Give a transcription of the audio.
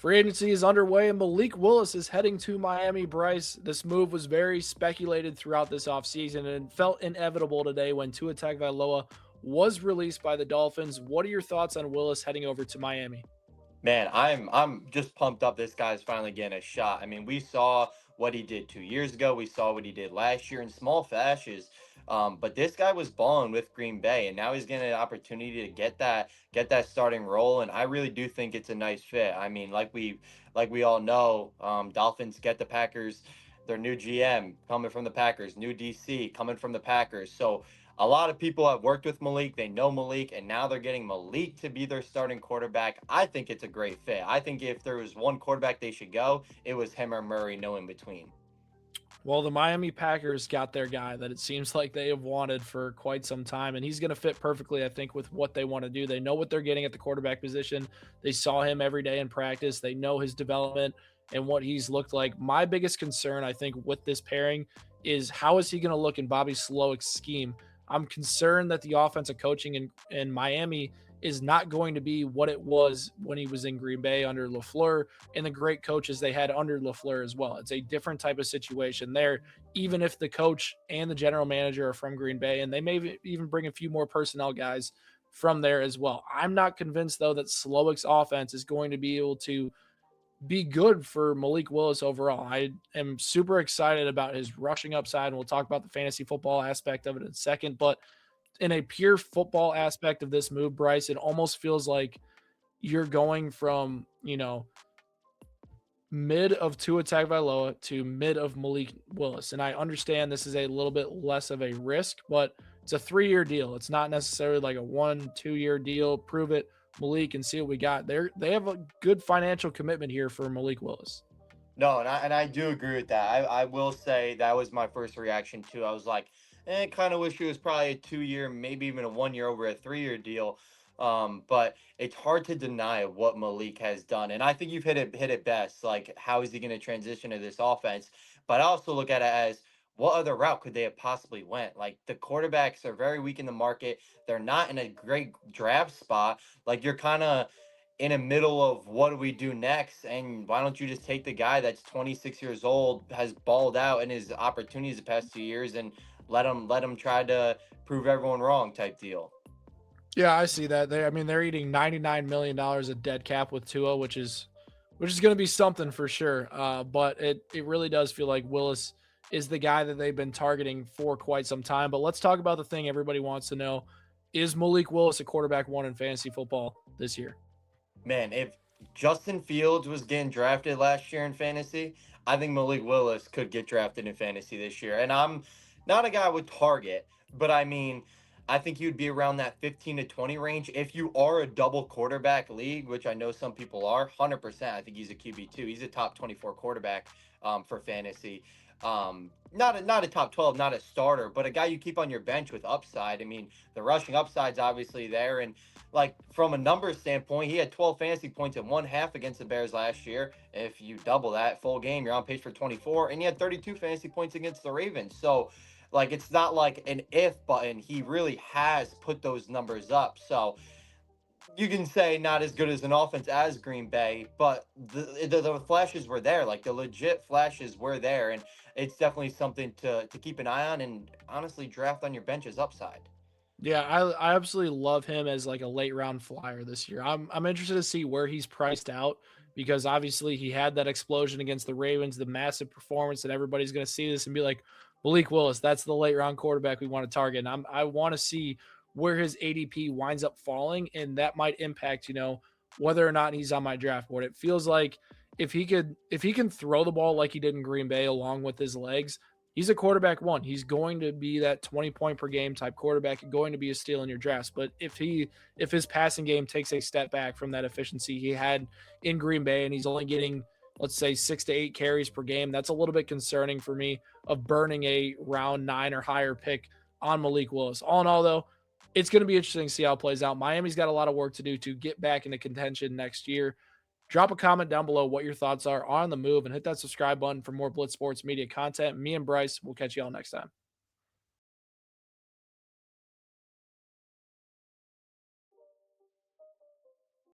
Free agency is underway and Malik Willis is heading to Miami. Bryce, this move was very speculated throughout this offseason and felt inevitable today when Tua Tagovailoa was released by the Dolphins. What are your thoughts on Willis heading over to Miami? Man, I'm just pumped up. This guy's finally getting a shot. I mean, we saw what he did 2 years ago. We saw what he did last year in small flashes. But this guy was balling with Green Bay, and now he's getting an opportunity to get that starting role. And I really do think it's a nice fit. I mean, like we all know, Dolphins get the Packers, their new GM coming from the Packers, new DC coming from the Packers. So a lot of people have worked with Malik. They know Malik, and now they're getting Malik to be their starting quarterback. I think it's a great fit. I think if there was one quarterback they should go, it was him or Murray, no in between. Well, the Miami Packers got their guy that it seems like they have wanted for quite some time, and he's going to fit perfectly, I think, with what they want to do. They know what they're getting at the quarterback position. They saw him every day in practice. They know his development and what he's looked like. My biggest concern, I think, with this pairing is how is he going to look in Bobby Slowick's scheme? I'm concerned that the offensive coaching in Miami is not going to be what it was when he was in Green Bay under LaFleur and the great coaches they had under LaFleur as well. It's a different type of situation there, even if the coach and the general manager are from Green Bay, and they may even bring a few more personnel guys from there as well. I'm not convinced, though, that Slowick's offense is going to be able to be good for Malik Willis overall. I am super excited about his rushing upside, and we'll talk about the fantasy football aspect of it in a second. But in a pure football aspect of this move, Bryce, it almost feels like you're going from, mid of Tua Tagovailoa to mid of Malik Willis. And I understand this is a little bit less of a risk, but it's a 3-year deal. It's not necessarily like a 1-2 year deal. Prove it, Malik, and see what we got. They have a good financial commitment here for Malik Willis. No, and I do agree with that. I will say that was my first reaction too. I was like, kind of wish it was probably a 2 year, maybe even a 1 year over a 3 year deal. But it's hard to deny what Malik has done, and I think you've hit it best. Like, how is he going to transition to this offense? But I also look at it as what other route could they have possibly went? Like, the quarterbacks are very weak in the market. They're not in a great draft spot. Like, you're kind of in the middle of what do we do next? And why don't you just take the guy that's 26 years old, has balled out in his opportunities the past 2 years, and let him try to prove everyone wrong type deal. Yeah, I see that. They're eating $99 million of dead cap with Tua, which is going to be something for sure. But it really does feel like Willis is the guy that they've been targeting for quite some time. But let's talk about the thing everybody wants to know: is Malik Willis a quarterback one in fantasy football this year? Man, if Justin Fields was getting drafted last year in fantasy, I think Malik Willis could get drafted in fantasy this year. And I'm not a guy with target, but I mean, I think you'd be around that 15 to 20 range. If you are a double quarterback league, which I know some people are, 100%, I think he's a QB2. He's a top 24 quarterback for fantasy. Not a top 12, not a starter, but a guy you keep on your bench with upside. I mean, the rushing upside's obviously there. And like, from a numbers standpoint, he had 12 fantasy points in one half against the Bears last year. If you double that full game, you're on pace for 24, and he had 32 fantasy points against the Ravens. So, like, it's not like an if button. He really has put those numbers up. So you can say not as good as an offense as Green Bay, but the flashes were there. Like, the legit flashes were there, and it's definitely something to keep an eye on, and honestly draft on your bench as upside. Yeah, I absolutely love him as like a late round flyer this year. I'm interested to see where he's priced out because obviously he had that explosion against the Ravens, the massive performance, and everybody's going to see this and be like, Malik Willis, that's the late round quarterback we want to target. And I want to see where his ADP winds up falling, and that might impact, whether or not he's on my draft board. It feels like if he can throw the ball like he did in Green Bay along with his legs, he's a quarterback one. He's going to be that 20 point per game type quarterback and going to be a steal in your drafts. But if his passing game takes a step back from that efficiency he had in Green Bay and he's only getting, let's say, 6 to 8 carries per game, that's a little bit concerning for me of burning a round 9 or higher pick on Malik Willis. All in all, though, it's going to be interesting to see how it plays out. Miami's got a lot of work to do to get back into contention next year. Drop a comment down below what your thoughts are on the move and hit that subscribe button for more Blitz Sports Media content. Me and Bryce will catch you all next time.